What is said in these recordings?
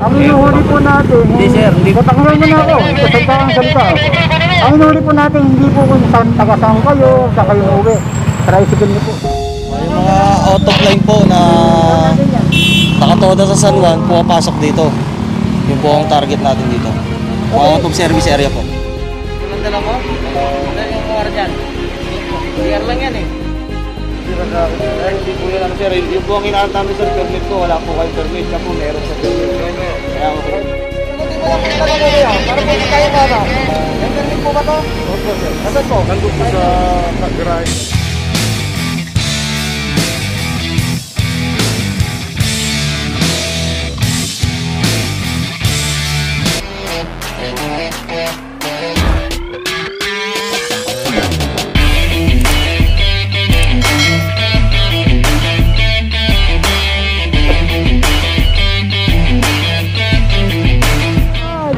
Ang inuhuli po natin, Hindi sir, hindi. Patanggal mo na ako, kasalta ang salita. Ang inuhuli po natin, hindi po kung saan taga-saan kayo, sa kayo uwi. Tricycle niyo po. Yung mga out of line po na nakatoda sa San Juan, pumapasok dito. Yung po ang target natin dito. Mga out of service area po. Yung dala mo? Ano yung mga dyan? PR lang yan eh. Hindi po yan ano sir, yung po ang inaan namin sa permit ko, wala po kayong permit, siya po meron sa permit. Kaya ako po. Para po tayo ba? May permit po ba to? Opo sir. Nasaan po? Nandun po sa garage.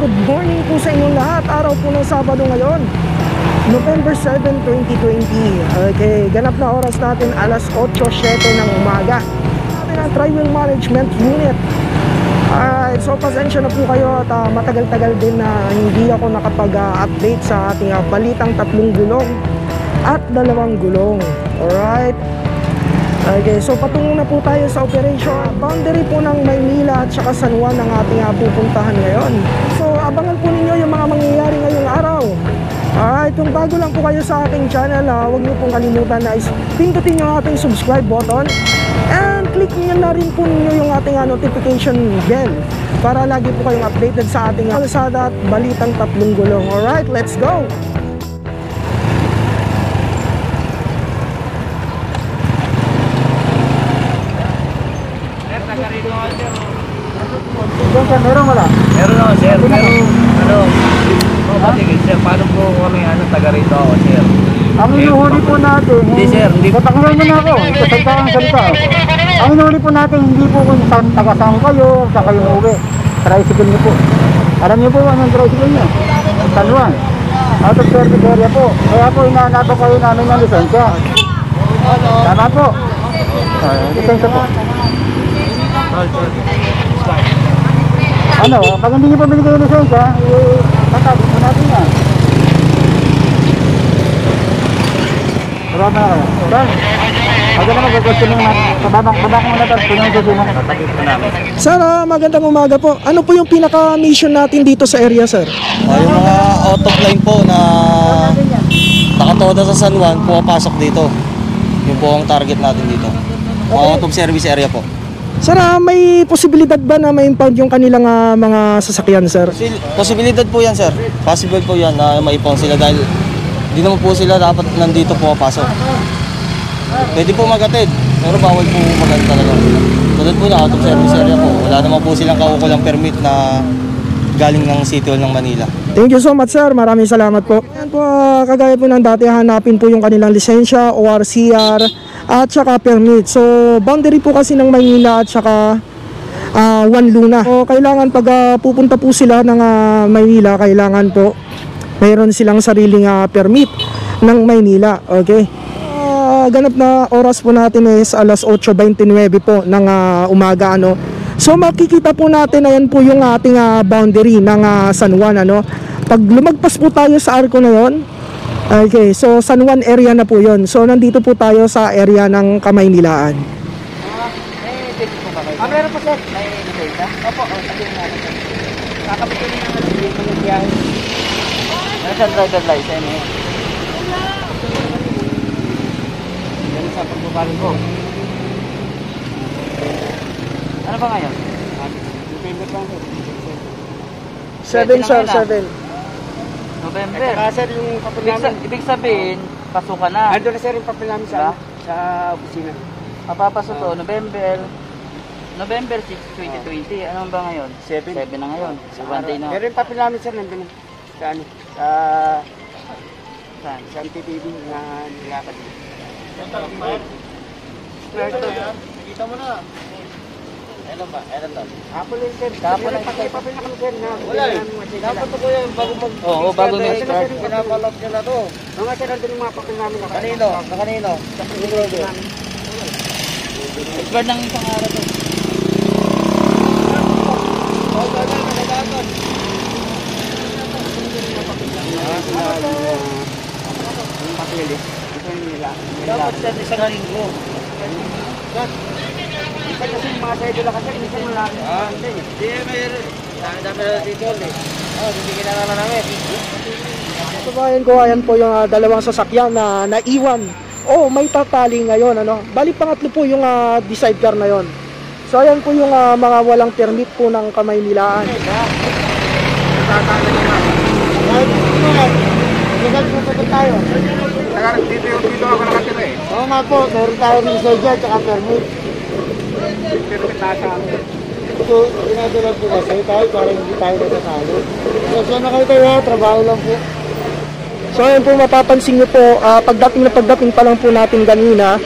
Good morning po sa inyong lahat. Araw po ng Sabado ngayon, November 7, 2020. Okay, ganap na oras natin alas 8:07 ng umaga. Natin ang Tri-Wheel Management Unit. Alright, so pasensya na po kayo at matagal-tagal din na hindi ako nakapag-update sa ating balitang 3 gulong at 2 gulong. Alright. Okay, so patungo na po tayo sa operation. Boundary po ng Maynila at saka San Juan ang ating pupuntahan ngayon. So abangan po ninyo yung mga mangyayari ngayong araw. Alright, kung bago lang po kayo sa ating channel, huwag niyo pong kalimutan na pindutin yung ating subscribe button. And click niyo na rin po ninyo yung ating notification bell para lagi po kayong updated sa ating kalsada at balitang 3 gulong. Alright, let's go! Meron wala? Meron ako sir, pero ano, patigil sir, paano po kami taga rito ako sir? Ang inuhuli po natin, Hindi sir, hindi. patanggal mo na ako, kasalta ang salita. Ang inuhuli po natin, hindi po kung saan taga-saan kayo, sa kayo uwi. Tricycle niyo po. Alam niyo po anong tricycle niyo? San Juan. Out of service area po. Kaya po inaanap kayo namin ng lisensya. Tama po. Lisensya po. Ano, pag hindi niyo pa binigay yung lisensya, tatapos po natin yan. Marami na kayo. Sir, huwag na mag-question ng babak mo na tapos yung susunod. Tatagit po namin. Sir, magandang umaga po. Ano po yung pinaka-mission natin dito sa area, sir? Yung mga out of line po na nakatoda sa San Juan, pumapasok dito. Yung po ang target natin dito. Mga out of service area po. Sir, may posibilidad ba na ma-impound yung kanilang mga sasakyan, sir? Posibilidad po yan sir. Possible po yan na ma-impound sila dahil hindi naman po sila dapat nandito pumapasok. Pwede po magatid, pero bawal po magatid talaga. Tulad po na out of service area po. Wala naman po silang kaukulang permit na galing ng City Hall ng Manila. Thank you so much, sir. Maraming salamat po. Yan po, kagaya po ng dati, hanapin po yung kanilang lisensya, ORCR, at saka permit. So, boundary po kasi ng Maynila at saka Juan Luna. So, kailangan pag pupunta po sila ng Maynila, kailangan po mayroon silang sariling permit ng Maynila. Okay? Ganap na oras po natin is alas 8:29 po ng umaga, ano. So makikita po natin, ayan po yung ating boundary ng San Juan, ano. Pag lumagpas po tayo sa arko na yon, okay, so San Juan area na po yon. So nandito po tayo sa area ng Kamaynilaan. Meron po sir. May lisensya? Opo, sabihin natin. Kakapituloy naman ang dito ng biyahe. Ano sa driver license eh? Yan sa pagbubalong ko. Ano ba ngayon? November pa sir. 7 sir, 7. November. Sir, yung papel namin. Ibig sabihin, pasukan na. Ando na sir yung papel namin sa opisina. Mapapasok to, November 6, 2020. Ano ba ngayon? 7 na ngayon. One day na. Pero yung papel namin sir, nandun na. Sa ano? Saan? Sa MTTV na nilakad. Nakita mo na. Ano ba? Ano to? Kapon lang sir. Kapon lang, Papel na kami sir na. Wala eh. Dapat po yan bago mag... Oo, bago mag-start. Pinapalot nyo na to. Mga sir, nandun yung mga papel namin. Kanino? Kanino? Sa sigurado. Expired ng isang araw to. Dapat sa isang linggo. Minsan kasi yung mga sa'yo lang kasi, minsan malaki. Hindi, mayroon. Dami na dito ulit. Bibigyan na naman namin. So bayan ko, ayan po yung dalawang sasakyan na naiwan. Oh, may tatali ngayon, ano. Bali pangatlo po yung sidecar na yon. So ayan po yung mga walang permit po ng Kamaynilaan. Dito ako nakatira eh. Oo nga po, meron tayo ng sedya at saka permit. Pero may tasa ako. So, ginagawa po kasi tayo para hindi tayo natatalo. So, sana kayo tayo, trabaho lang po. So ayan po, mapapansin nyo po, pagdating pa lang po natin kanina,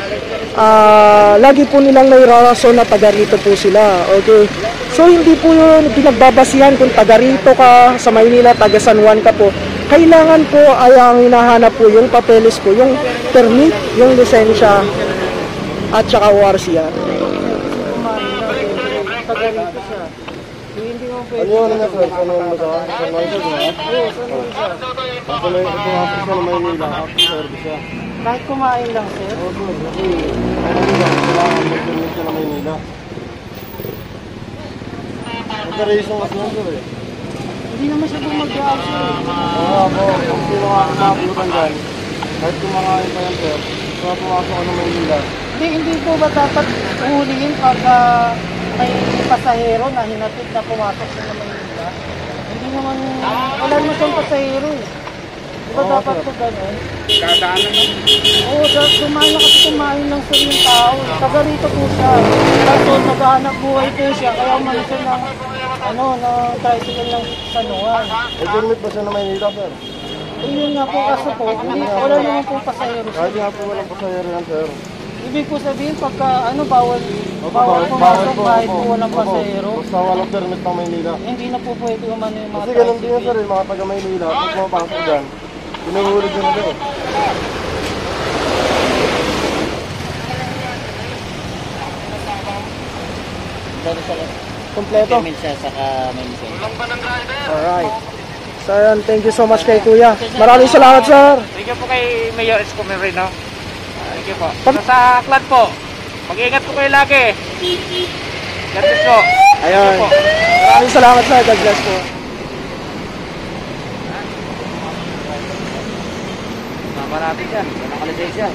lagi po nilang nairarason na taga rito po sila. Okay? So hindi po yun pinagbabasihan kung taga rito ka sa Maynila, taga San Juan ka po. Kailangan po ay ang hinahanap po yung papeles po, yung permit, yung lisensya, at saka ORCR. Taga rito siya. Hindi mo pwede. Ano yung ano sir? Ano yung basahan? Sa Maynila, di ba? Oo, saan mo siya? Ako na yung ipinapos sa Maynila, after service siya. Kahit kumain lang, sir. Opo, kasi ano nila, kailangan mag-permit siya na Maynila. Operation kasi yun sir eh. Hindi naman siya po mag-out, sir. Oo po, kung sino nga kumabutan dyan, kahit kumakain pa yan sir, kung pumasok ako ng Maynila. Hindi po ba dapat uhulihin pagka may pasahero na hinatid na pumasok sa Manila? Hindi naman, wala naman siyang pasahero eh. Di ba dapat po ganun? Dadaanan mo. Oo, kumain na kasi kumain lang sir yung tao. Taga rito po siya. Kaso naghahanap buhay po siya, kaya umano siya ng, ng tricycle ng San Juan. May permit ba siya na Maynila sir? Eh yun nga po kaso po, wala naman po pasahero siya. Kahit nga po walang pasahero yan sir. Ibig po sabihin pagka bawal pumasok kahit po walang pasahero. Basta walang permit ng Maynila. Hindi na po pwede umano yung mga Kasi ganun din yan sir, yung mga taga Maynila, pag pumapasok dyan, pinuhulog din nila eh. Kompleto. siya saka may lisensya. Alright. So ayan, thank you so much kay Kuya. Maraming salamat sir. Thank you po kay Mayor Isko Merino. Thank you po. Sa Aklan po, mag-iingat po kayo lagi. God bless po. Ayun. Maraming salamat sir. God bless po. Marami dyan, wala ka lisensya.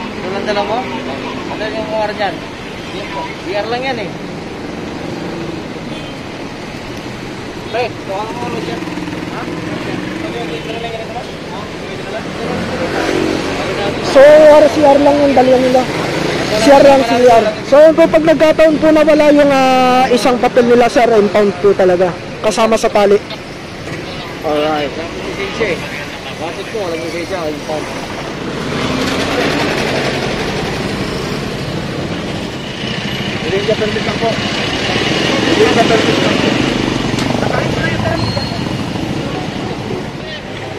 Ito lang dala mo? Ano yung OR dyan? Yan po. BR lang yan eh. Pre, tuwa ka mo dyan. Ha? Ano yung dito na lang ganito ba? Ha? So RCR lang yung dalawa nila. CR lang CR. So yun po, pag nagkataon po na wala yung isang papel nila sir, impound po talaga. Kasama sa tali. Alright. Walang lisensya eh. Bakit po? Walang lisensya. Yung pump. Lisensya permit lang po. Lisensya permit lang po.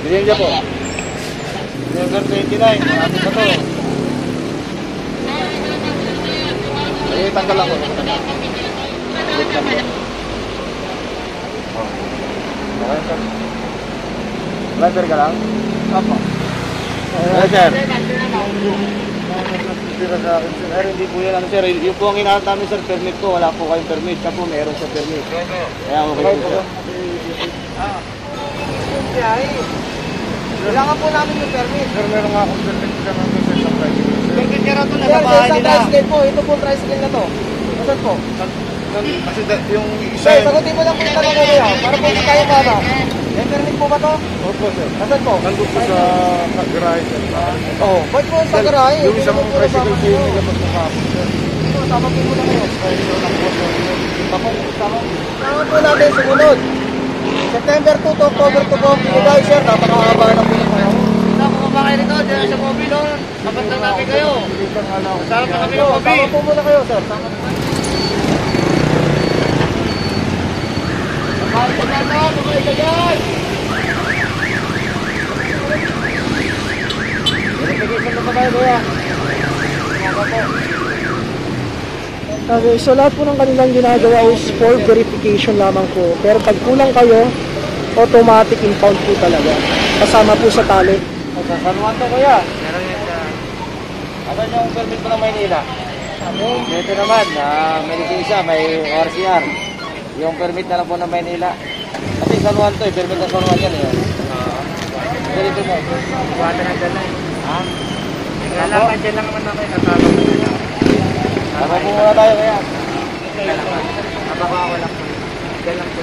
Lisensya po. November 29, marami pa to. Eh, tanggal ako. Okay, sir. Driver ka lang? Opo. Ano, sir? Tira sa akin, sir. Ay, hindi po yan, ano, sir. Yung po ang hinahanap namin, sir, permit po. Wala po kayong permit. Siya po, meron sa permit. Kaya okay po, sir. Wala ka po namin yung permit. Sir, meron nga akong permit siya ng message ng private. Permit ka na ito, Sir, nasa bahay sa nila. tricycle po. Ito po tricycle na to. Nasaan po? Kasi yung isa Sir, sagutin mo lang po yung tanong ko kuya. Para po hindi tayo baba. May permit po ba to? Opo, sir. Nasaan po? Nandun po sa garage, sir. Oo. Ba't po sa garahe? Yung isang tricycle po yung nilabas ng kapon, sir. Tama po muna kayo. Tama po natin sumunod. September 2 to October 2 po. Guys, sir, napakahaba na po yung panahon. Bumaba kayo rito, dyan sa mobile, no? Sabat lang natin kayo. Sarap na kami ng Tama mobile. po muna kayo, sir. Tama po. Bakit ka dyan, no? Bakit ka dyan? Verification na ba tayo, kuya? Okay, so lahat po ng kanilang ginagawa is for verification lamang po. Pero pag kulang kayo, automatic impound po talaga. Kasama po sa tali. Sa San Juan to, kuya. Meron yan sa Asan yung permit mo ng Maynila? Dito naman, may lisensya, may ORCR. Yung permit na lang po ng Maynila. Kasi San Juan to, permit ng San Juan yan eh. Dito mo. Buwata ng dala eh. Ha? Kailangan dyan lang naman ako kasama ko na lang. Tama po muna tayo kaya. Abaka ako lang po. Dyan lang po.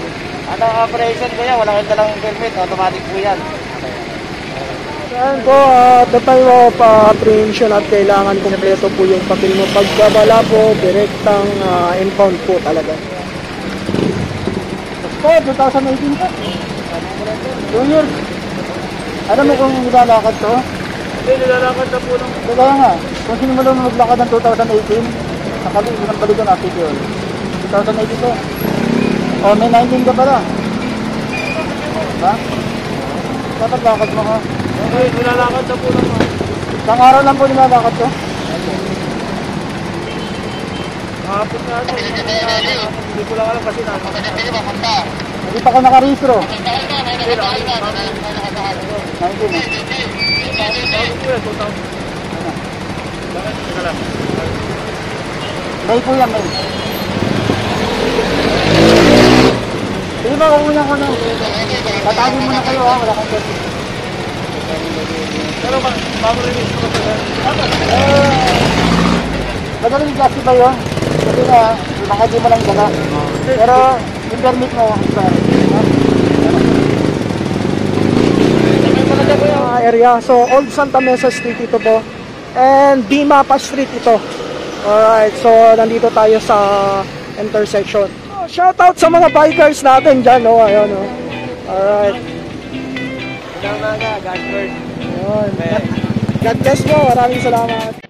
At ang operation ko yan, wala kang dalang permit, automatic po yan. Yan po, the time of apprehension at kailangan kumpleto po yung papel mo. Pagkabala po, direktang impound po talaga. Po, 2018 pa. 2 years. Alam mo kung nilalakad to? Hindi, nilalakad na po ng... Kaya nga, kung sinimula mo maglakad ng 2018, ilang balik ko na video. 2018 to. Oh, may 19 ka pala. Diba? Dapat lakad mo ha. Okay, nilalakad na po ng... Isang araw lang po nilalakad to. Hapon na ito. Hindi ko lang alam kasi Hindi pa ka nakarehistro. 19 eh. May po yan, may. Sige ba, kukunan ko na. Tatagin mo na kayo ha, wala kang kasi. Pero bago rin ito ko sila. Madaling kasi ba yun? Kasi na, baka di mo lang dala. Pero, yung permit mo, sorry. Area. So, Old Santa Mesa Street ito po. And Dimapa Street ito. Alright, so nandito tayo sa intersection. Oh, shoutout sa mga bikers natin dyan, oh. Ayun, oh. Alright. God first. Ayun. God bless po. Maraming salamat.